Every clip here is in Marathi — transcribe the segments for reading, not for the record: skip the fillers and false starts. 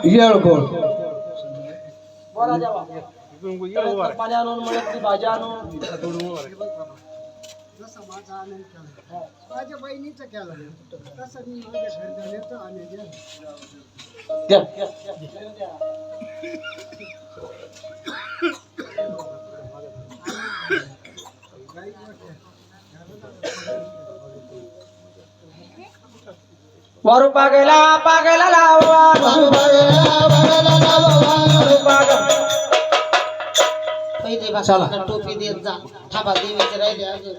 येळकोट बोला देवा पाणी आणून म्हणत भाजी आणून जसं माझा आनंद केला माझ्या बहिणीचं केलं तसं मी माझ्या घरच्याचं आनंद वारू पागला पागला लावा पहिले भाषा टोपी देत जा थापा देवीचे राहिले अजून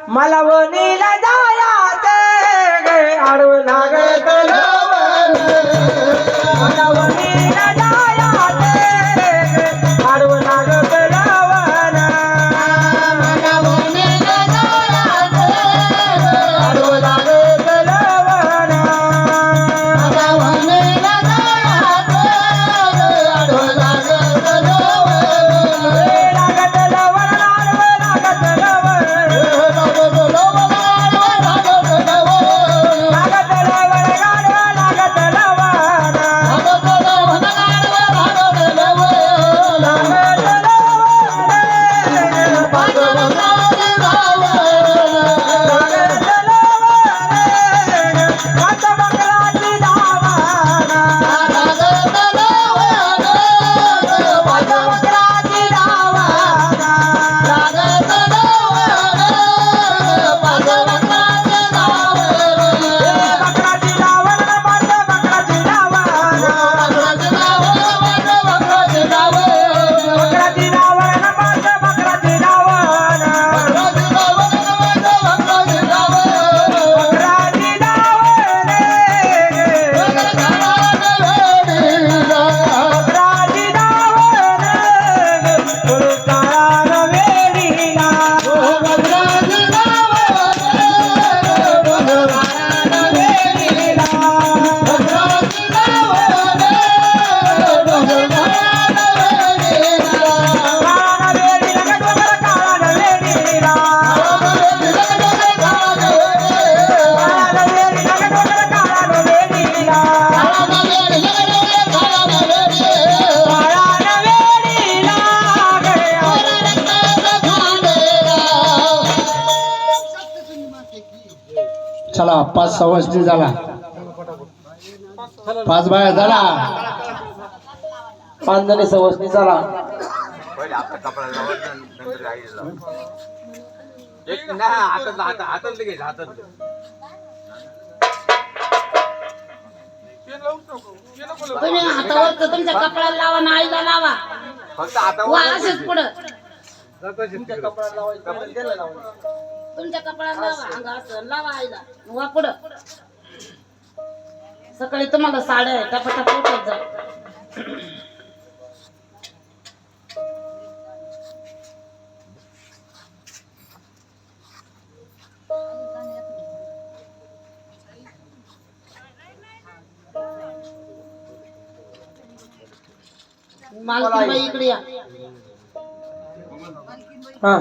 मला वनीला जायाचे आडव लागत मला वनीला जायाचे आडव लागत लावण मला वनीला जायाचे आडव लागत लावण मला वनीला जायाचे आडव लागत लावण लागत लावण लागत लावण चला 5 सवासनी झाला 5 बाया झाला 5 जणी सवासनी झाला पहिले आपला कपडा लावायचा नंतर आईला लावायचा. एक नाही हातात घे हातात तुम्ही हातावर तुमच्या कपड्याला लावा ना आईला लावा फक्त वा हातावर असेच पुढं तुमच्या कपड्याला लावायचं त्याला लावायचं तुमच्या कपड्याला लावा अंग असं लावा आईला वा पुढं सकाळी तुम्हाला साड्या आहे टपाटप उठत जा मालकीबाई इकडे या हा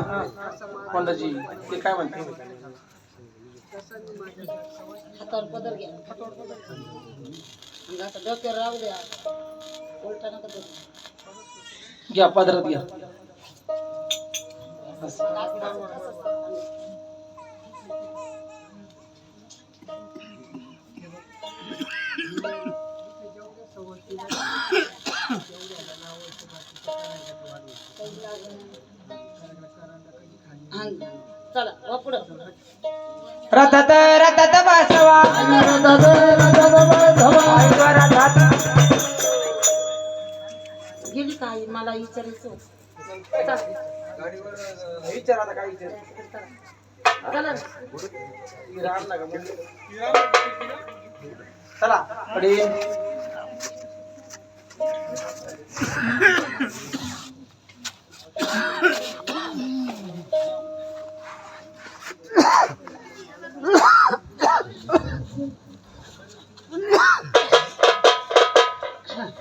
पंडाजी ते काय म्हणते हातावर पदर घ्या अंग असं डोक्यावर राहू द्या उलटा नका करू. घ्या पदरात घ्या हा, चला वा पुढं रथात रथात बसवा रथात गेली काय मला विचारायचं चला. विचार आता काय विचार चला चला अडे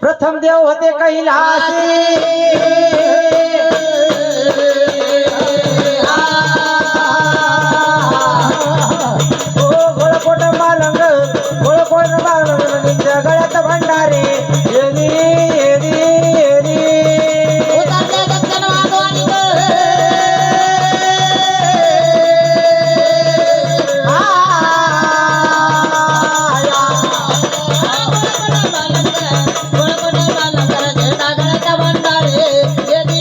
प्रथम देव होते कैलासी गोळकोट मालंग गोळकोट मालंग गळ्यात भंडारे येदी येदी येदी उतरले दक्षिण वाघवाणी भंडारे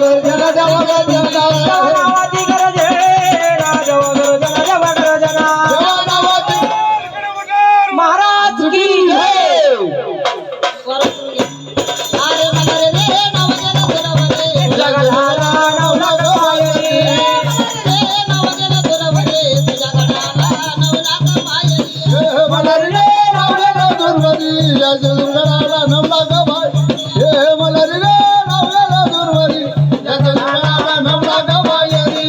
जन देवा गर्जना नावाची गरज आहे राजा गर्जना देवा गर्जना महाराज की जय अरे मला रे नवजन दुरवरे जगधाला नवला गवायरी नवजन दुरवरे तुझ्या गडाला नवला पायरी मला रे नवला दुर्वरी जगदुर्गणाला नवला गवाय हे मला रे नवला दुर्वरी जगदुर्गणाला नवला गवायरी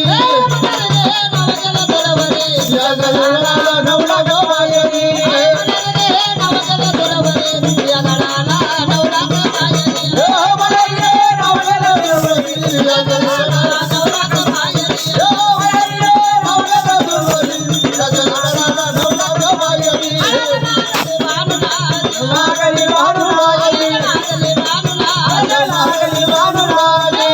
नवजन दुरवरे जगदुर्गणाला नवला गवायरी नवजन दुरवरे तुझ्या गडाला नवला पायरी हे मला रे नवला दुर्वरी जगदुर्गणाला नवला पायरी नवला दुर्वरी जगदुर्गणाला नवला गवायरी नागरी वारुळाई नागरी वारुळाई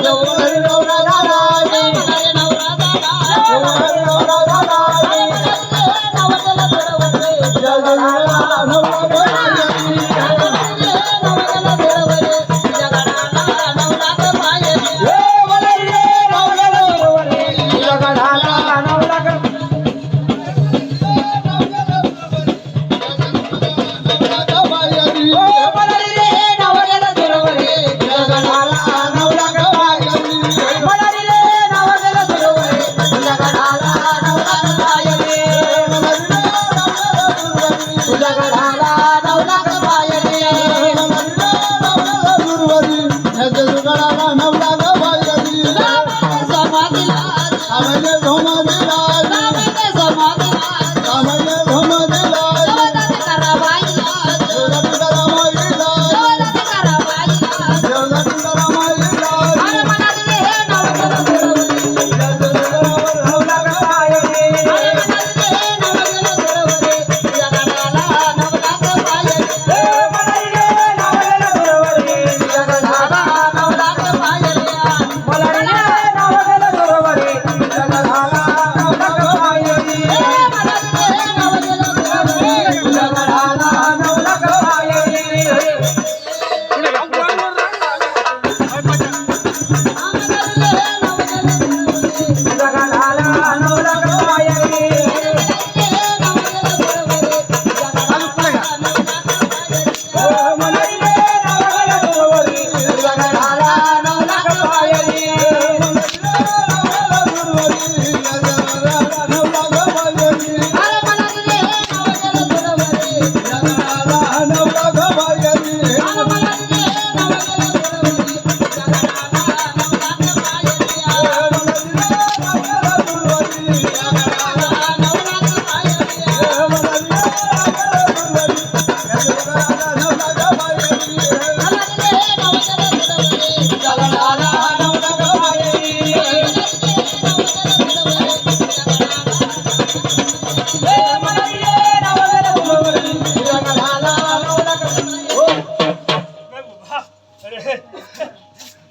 जवळी नवरा दादाई जवळी नवरा दादाई जगदुर्गणाला नवला गवायरी हे मला रे नवला दुर्वरी जगधाला नवला गवायरी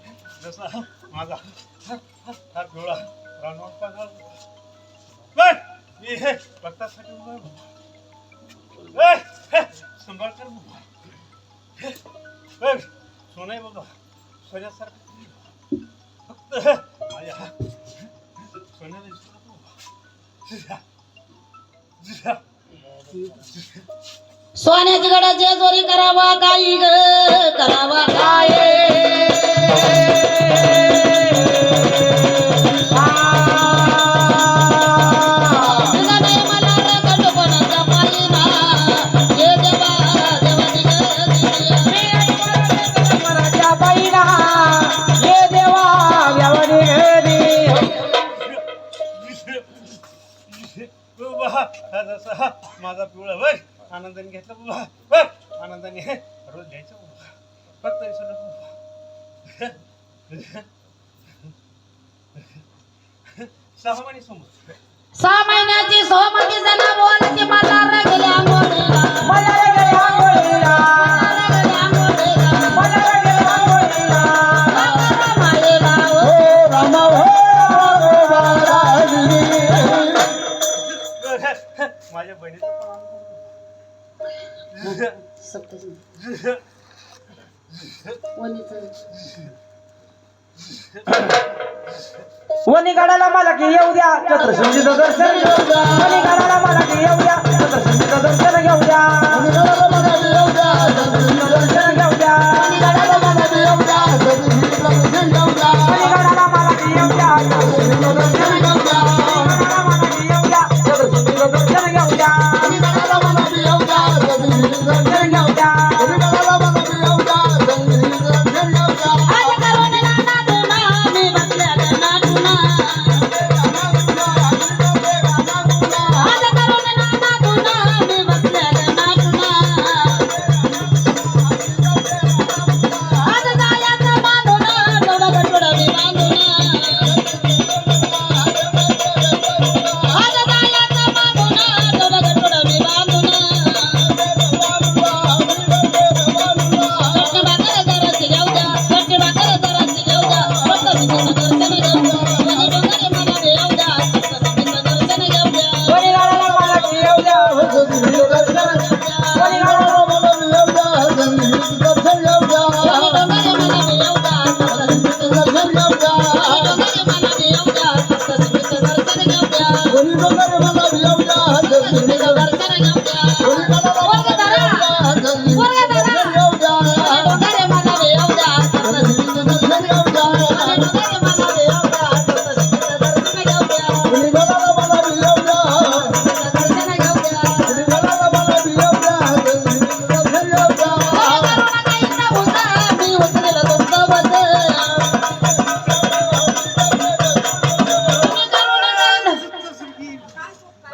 माझा हा डोळा रानवट पागल बघ मी हे भक्तासाठी उभा आहे बाबा. संभाळ कर बाबा. बघ सोनाई बाबा सोन्यासारखं फक्त माझ्या सोन्याला सोन्याची गडाचे चोरी करावा काही ग करावा काय माझा पिवळा बघ आनंदाने घेतला बाबा बघ आनंदाने रोज द्यायचं बाबा फक्त बाबा 6 महिने समोर 6 महिन्याची सोमती जना बोलती मला रगल्या मोडीला मला गेल्या गोळीला मला गेल्या गोळीला मायेला हो रामा हो माझ्या बहिणीचं पण सप्तशी वनीचं वनी गाडाला मला की येऊ द्या चतुर्शुंडीचं दर्शन घेऊ द्या वनी गाडाला मला की येऊ द्या चतुर्शुंडीचं दर्शन घेऊ द्या दर्शन घेऊ द्या वनी गाडाला मला की येऊ द्या चतुर्शुंडीचं दर्शन घेऊ द्या वनी गाडाला मला की येऊ द्या चतुर्शुंडीचं दर्शन घेऊ द्या चतुर्शुंडीचं दर्शन घेऊ द्या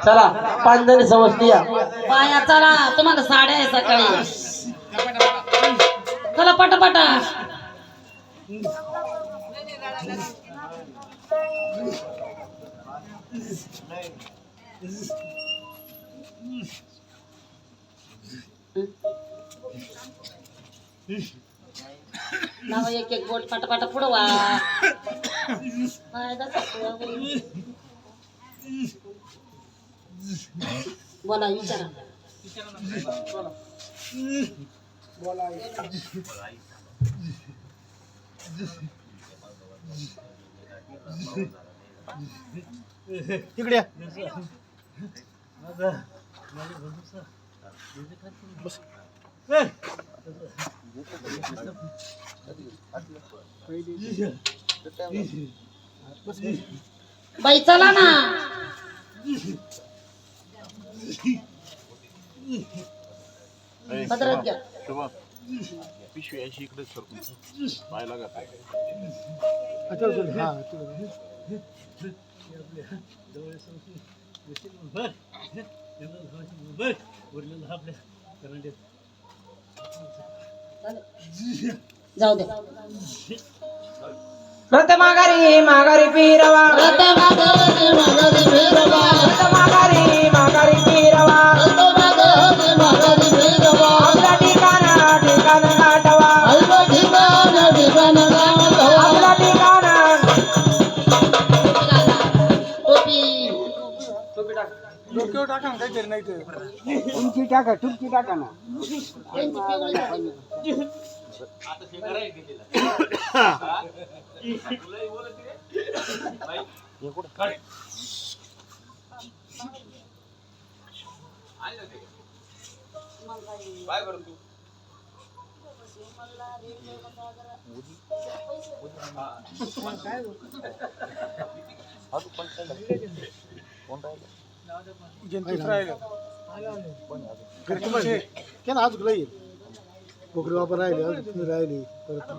चला 5 जणी समजती या बाया चला तुम्हाला साड्या आहे सकाळी चला पटापटा नाव एक एक बोट पटापटा पुढवा बोला विचारा इकडे या. बस. बाई चला ना पदरात घ्या पिशवी अशी इकडे सरकून पाहायला लागत आहे. जाऊ दे रथ माघारी माघारी फिरवा रथ माघारी फिरवा रथ माघारी माघारी फिरवा आपला ठिकाण ठिकाण गाठवा आपला ठिकाण डोक्यावर टाका ना काहीतरी नाही तर तुमची टाका तुमची टाका ना काय करू तू आज राहील कोकरी वापर राहिले राहिली परत